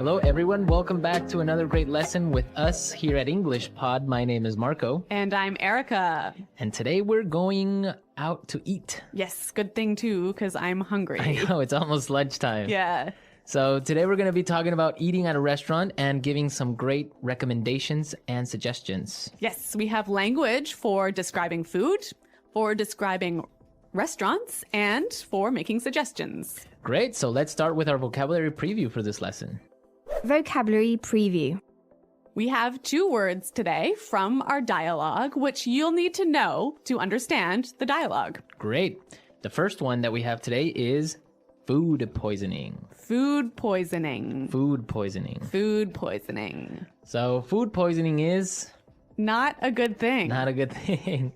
Hello, everyone. Welcome back to another great lesson with us here at English Pod. My name is Marco. And I'm Erica. And today we're going out to eat. Yes, good thing too, because I'm hungry. I know, it's almost lunchtime. Yeah. So today we're going to be talking about eating at a restaurant and giving some great recommendations and suggestions. Yes, we have language for describing food, for describing restaurants, and for making suggestions. Great. So let's start with our vocabulary preview for this lesson. Vocabulary preview. We have 2 words today from our dialogue, which you'll need to know to understand the dialogue. Great. The first one that we have today is food poisoning. Food poisoning. Food poisoning. Food poisoning. So food poisoning is Not a good thing. not a good thing.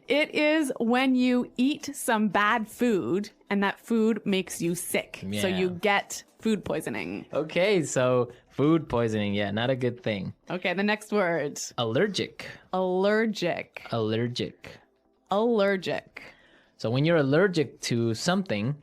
It is when you eat some bad food and that food makes you sick. So Yeah. you get food poisoning. Okay, so food poisoning, yeah, not a good thing. Okay, the next word. Allergic. Allergic. Allergic. Allergic. So when you're allergic to something,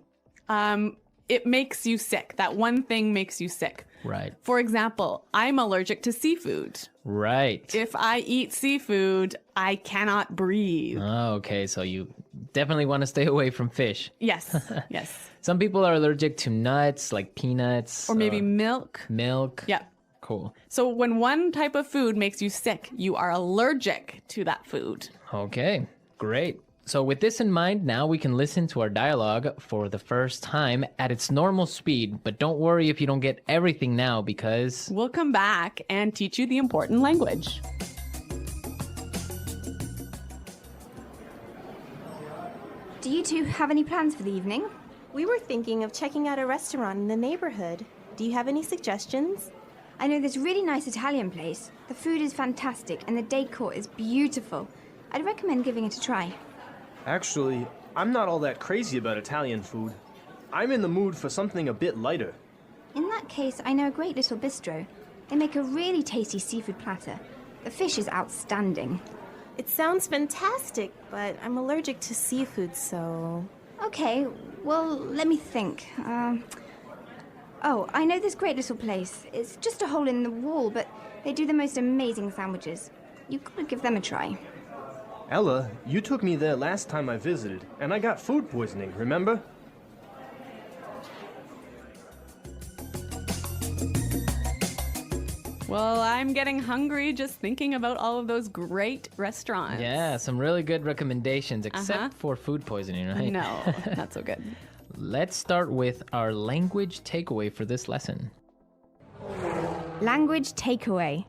It makes you sick. That one thing makes you sick. right, For example, I'm allergic to seafood. right. If I eat seafood, I cannot breathe. Oh, okay, so you definitely want to stay away from fish. Yes, yes. Some people are allergic to nuts, like peanuts. Or maybe milk. milk. Yeah. Cool. So when one type of food makes you sick, you are allergic to that food. Okay, great. So with this in mind, now we can listen to our dialogue for the first time at its normal speed. But don't worry if you don't get everything now because... We'll come back and teach you the important language. Do you two have any plans for the evening? We were thinking of checking out a restaurant in the neighborhood. Do you have any suggestions? I know this really nice Italian place. The food is fantastic and the decor is beautiful. I'd recommend giving it a try. Actually, I'm not all that crazy about Italian food. I'm in the mood for something a bit lighter. In that case, I know a great little bistro. They make a really tasty seafood platter. The fish is outstanding. It sounds fantastic, but I'm allergic to seafood, so... Okay, well, let me think. Oh, I know this great little place. It's just a hole in the wall, but they do the most amazing sandwiches. You've got to give them a try. Ella, you took me there last time I visited, and I got food poisoning, remember? Well, I'm getting hungry just thinking about all of those great restaurants. Yeah, some really good recommendations, except for food poisoning, right? No, not so good. Let's start with our language takeaway for this lesson. Language takeaway.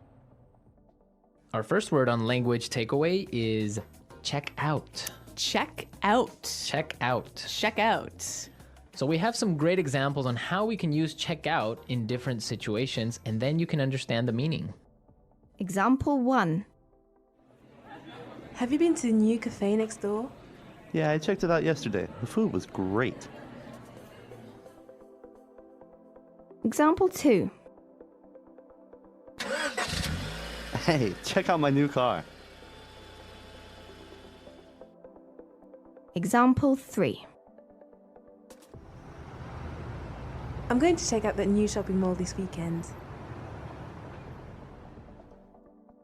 Our first word on language takeaway is check out. Check out. Check out. Check out. So we have some great examples on how we can use check out in different situations, and then you can understand the meaning. Example 1. Have you been to the new cafe next door? Yeah, I checked it out yesterday. The food was great. Example 2. Hey, check out my new car. Example 3. I'm going to check out that new shopping mall this weekend.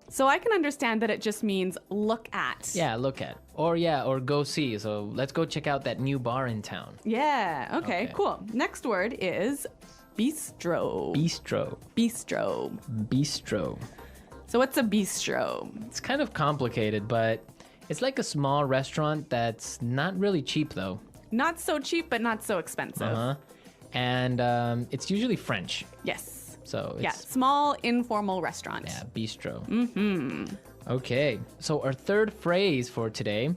So I can understand that it just means look at. Yeah, look at. Or go see. So let's go check out that new bar in town. Yeah, okay, Okay. cool. Next word is bistro. Bistro. Bistro. Bistro. So what's a bistro? It's kind of complicated, but it's like a small restaurant that's not really cheap though. Not so cheap, but not so expensive. Uh-huh. And it's usually French. Yes. So it's Yeah, small informal restaurant. yeah, bistro. Mm-hmm. Okay. So our third phrase for today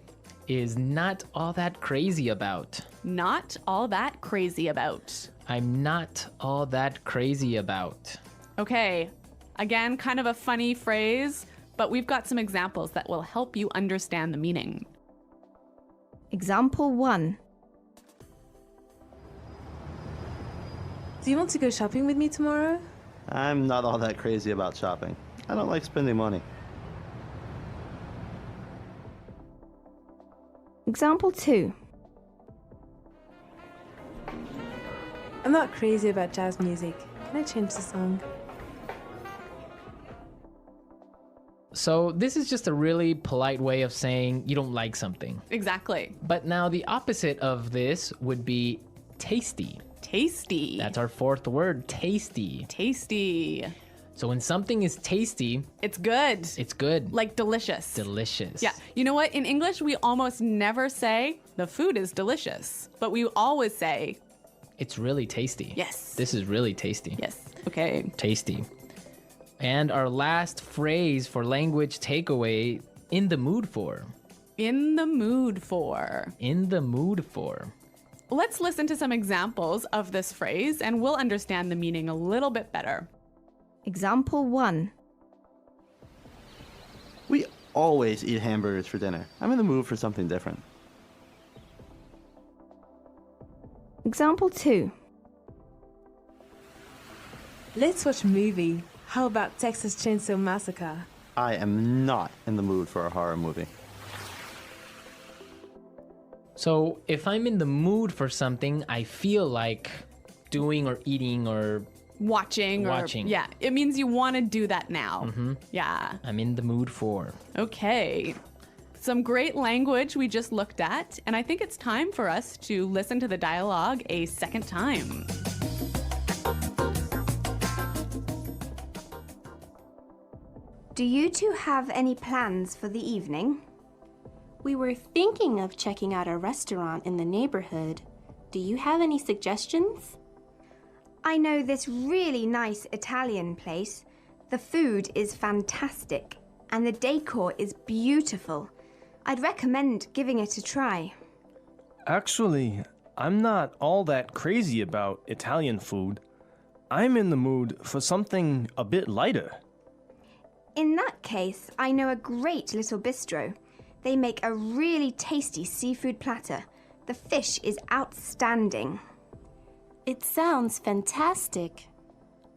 is not all that crazy about. Not all that crazy about. I'm not all that crazy about. Okay, again, kind of a funny phrase, but we've got some examples that will help you understand the meaning. Example 1. Do you want to go shopping with me tomorrow? I'm not all that crazy about shopping. I don't like spending money. Example 2. I'm not crazy about jazz music. Can I change the song? So this is just a really polite way of saying you don't like something. Exactly. But now the opposite of this would be tasty. Tasty. That's our fourth word, tasty. Tasty. So when something is tasty, It's good. it's good. Like delicious. Delicious. Yeah. You know what? In English, we almost never say the food is delicious, but we always say, It's really tasty. yes. This is really tasty. Yes. Okay. Tasty. And our last phrase for language takeaway, in the mood for. In the mood for. In the mood for. Let's listen to some examples of this phrase and we'll understand the meaning a little bit better. Example 1. We always eat hamburgers for dinner. I'm in the mood for something different. Example 2. Let's watch a movie. How about Texas Chainsaw Massacre? I am not in the mood for a horror movie. So if I'm in the mood for something, I feel like doing or eating or Watching. Yeah. It means you want to do that now. Yeah. I'm in the mood for. Okay. Some great language we just looked at, and I think it's time for us to listen to the dialogue a second time. Do you two have any plans for the evening? We were thinking of checking out a restaurant in the neighborhood. Do you have any suggestions? I know this really nice Italian place. The food is fantastic, and the decor is beautiful. I'd recommend giving it a try. Actually, I'm not all that crazy about Italian food. I'm in the mood for something a bit lighter. In that case, I know a great little bistro. They make a really tasty seafood platter. The fish is outstanding. It sounds fantastic,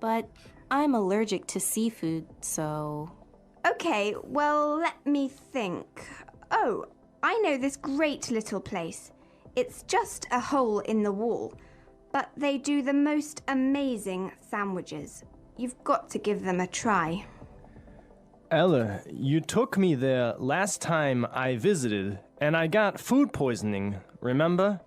but I'm allergic to seafood, so... Okay, well, let me think. Oh, I know this great little place. It's just a hole in the wall, but they do the most amazing sandwiches. You've got to give them a try. Ella, you took me there last time I visited, and I got food poisoning, remember?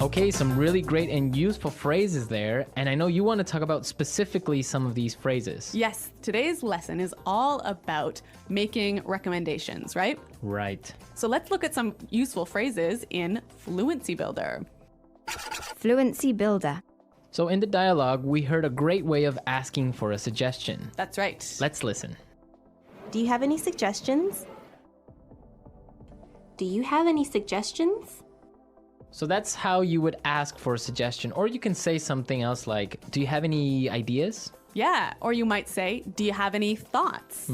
Okay, some really great and useful phrases there, and I know you want to talk about specifically some of these phrases. Yes, today's lesson is all about making recommendations, right? Right. So let's look at some useful phrases in Fluency Builder. Fluency Builder. So in the dialogue, we heard a great way of asking for a suggestion. That's right. Let's listen. Do you have any suggestions? Do you have any suggestions? So that's how you would ask for a suggestion, or you can say something else like, do you have any ideas? Yeah, or you might say, do you have any thoughts?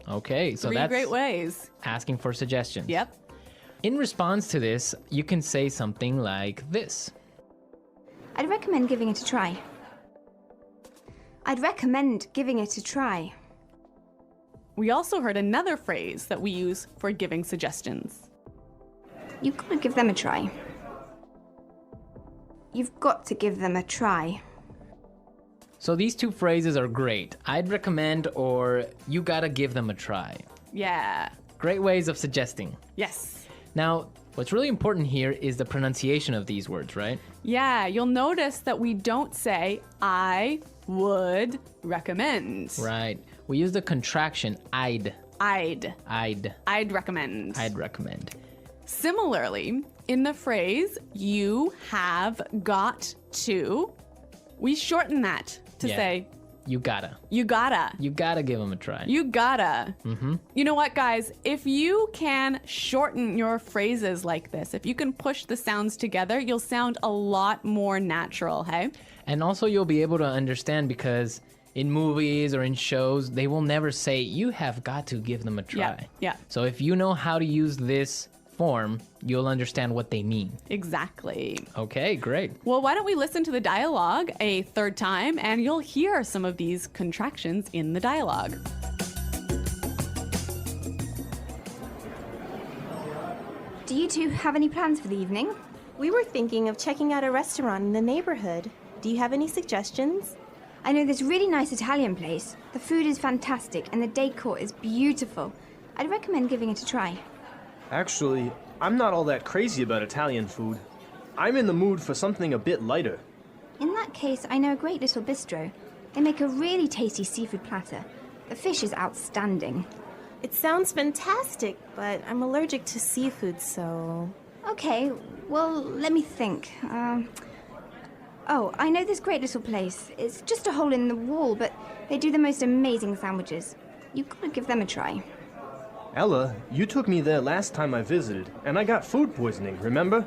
Okay, so Three that's great ways. asking for suggestions. Yep. In response to this, you can say something like this. I'd recommend giving it a try. I'd recommend giving it a try. We also heard another phrase that we use for giving suggestions. You've got to give them a try. You've got to give them a try. So these two phrases are great. I'd recommend or you gotta give them a try. Yeah. Great ways of suggesting. Yes. Now, what's really important here is the pronunciation of these words, right? Yeah, you'll notice that we don't say, I would recommend. Right. We use the contraction I'd I'd recommend. Similarly, in the phrase, you have got to, we shorten that to Yeah. say, You gotta. you gotta. You gotta give them a try. You gotta. You know what, guys? If you can shorten your phrases like this, if you can push the sounds together, you'll sound a lot more natural, hey? And also you'll be able to understand because in movies or in shows, they will never say, you have got to give them a try. Yeah. So if you know how to use this form, you'll understand what they mean. Exactly. Okay, great. Well, why don't we listen to the dialogue a third time and you'll hear some of these contractions in the dialogue. Do you two have any plans for the evening? We were thinking of checking out a restaurant in the neighborhood. Do you have any suggestions? I know this really nice Italian place. The food is fantastic and the decor is beautiful. I'd recommend giving it a try. Actually, I'm not all that crazy about Italian food. I'm in the mood for something a bit lighter. In that case, I know a great little bistro. They make a really tasty seafood platter. The fish is outstanding. It sounds fantastic, but I'm allergic to seafood, so... Okay, well, let me think. Oh, I know this great little place. It's just a hole in the wall, but they do the most amazing sandwiches. You've got to give them a try. Ella, you took me there last time I visited, and I got food poisoning, remember?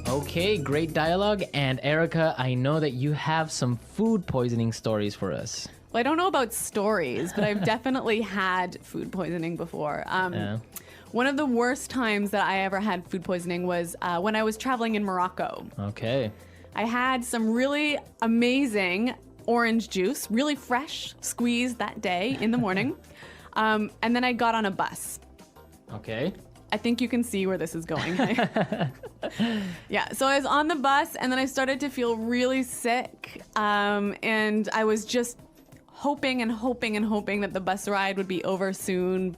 Okay, great dialogue. And Erica, I know that you have some food poisoning stories for us. Well, I don't know about stories, but I've definitely had food poisoning before. Yeah. One of the worst times that I ever had food poisoning was when I was traveling in Morocco. Okay. I had some really amazing orange juice, really fresh, squeezed that day in the morning. And then I got on a bus. Okay. I think you can see where this is going. Yeah, so I was on the bus and then I started to feel really sick. And I was just hoping and hoping and hoping that the bus ride would be over soon.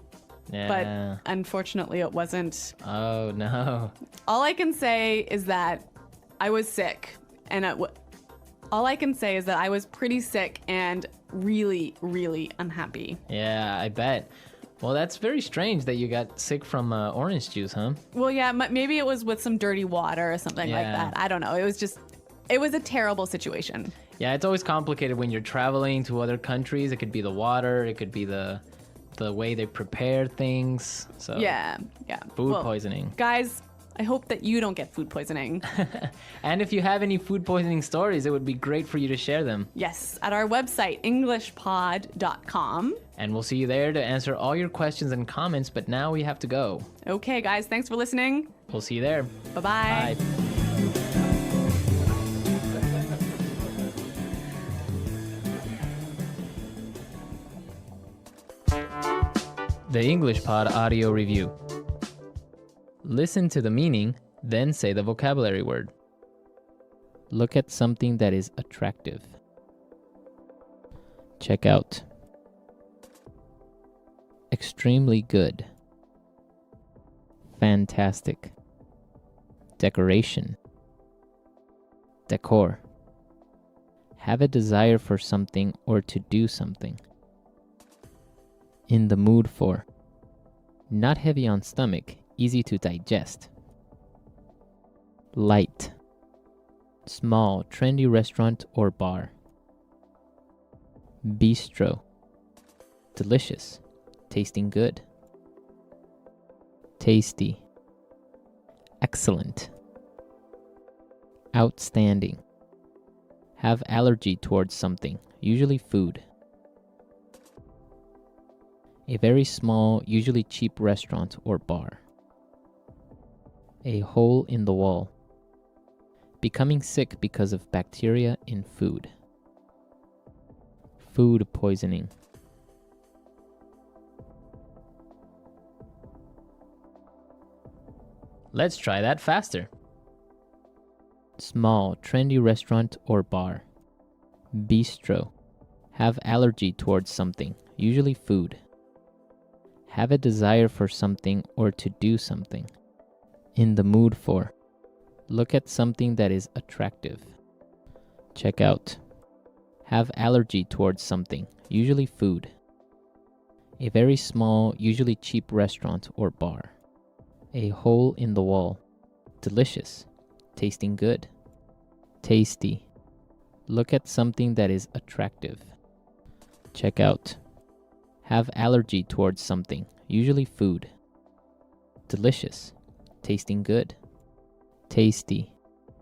Yeah. But unfortunately it wasn't. Oh, no. All I can say is that I was sick. And all I can say is that I was pretty sick and really, really unhappy. Yeah, I bet. Well, that's very strange that you got sick from orange juice, huh? Well, yeah, maybe it was with some dirty water or something like Yeah. that. I don't know. It was a terrible situation. Yeah, it's always complicated when you're traveling to other countries. It could be the water, it could be the way they prepare things. So Yeah. food poisoning. Guys, I hope that you don't get food poisoning. And if you have any food poisoning stories, it would be great for you to share them. Yes, at our website, englishpod.com. And we'll see you there to answer all your questions and comments, but now we have to go. Okay, guys, thanks for listening. We'll see you there. Bye-bye. Bye. The English Pod Audio Review. Listen to the meaning, then say the vocabulary word. Look at something that is attractive. Check out. Extremely good. Fantastic. Decoration. Decor. Have a desire for something or to do something. In the mood for. Not heavy on stomach, easy to digest. Light. Small, trendy restaurant or bar. Bistro. Delicious, tasting good. Tasty. Excellent. Outstanding. Have allergy towards something, usually food. A very small, usually cheap restaurant or bar. A hole in the wall. Becoming sick because of bacteria in food. Food poisoning. Let's try that faster. Small, trendy restaurant or bar. Bistro. Have allergy towards something, usually food. Have a desire for something or to do something. In the mood for. Look at something that is attractive. Check out. Have allergy towards something, usually food. A very small, usually cheap restaurant or bar. A hole in the wall. Delicious, tasting good. Tasty. Look at something that is attractive. Check out. Have allergy towards something, usually food. Delicious, tasting good. Tasty.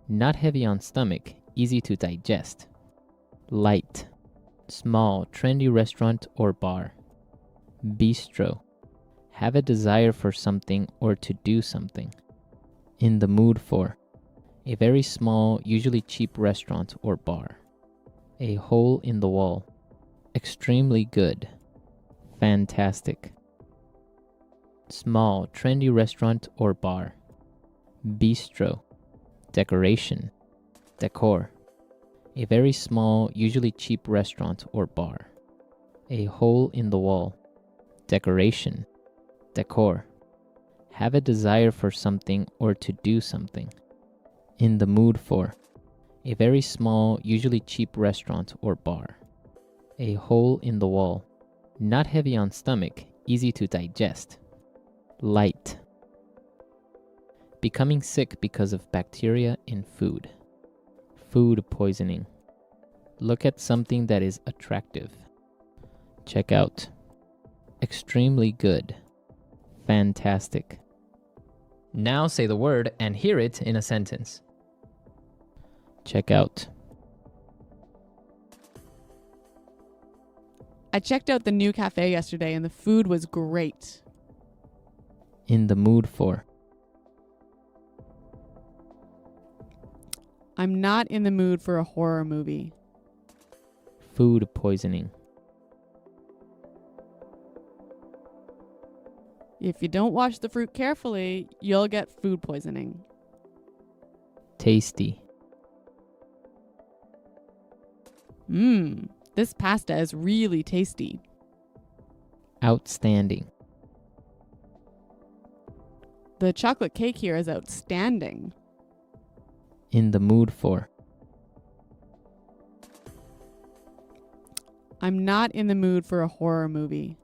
Not heavy on stomach, easy to digest. Light. Small, trendy restaurant or bar. Bistro. Have a desire for something or to do something. In the mood for. A very small, usually cheap restaurant or bar. A hole in the wall. Extremely good. Fantastic. Small, trendy restaurant or bar. Bistro. Decoration. Decor. A very small, usually cheap restaurant or bar. A hole in the wall. Decoration. Decor. Have a desire for something or to do something. In the mood for. A very small, usually cheap restaurant or bar. A hole in the wall. Not heavy on stomach, easy to digest. Light. Becoming sick because of bacteria in food. Food poisoning. Look at something that is attractive. Check out. Extremely good. Fantastic. Now say the word and hear it in a sentence. Check out. I checked out the new cafe yesterday and the food was great. In the mood for. I'm not in the mood for a horror movie. Food poisoning. If you don't wash the fruit carefully, you'll get food poisoning. Tasty. This pasta is really tasty. Outstanding. The chocolate cake here is outstanding. In the mood for. I'm not in the mood for a horror movie.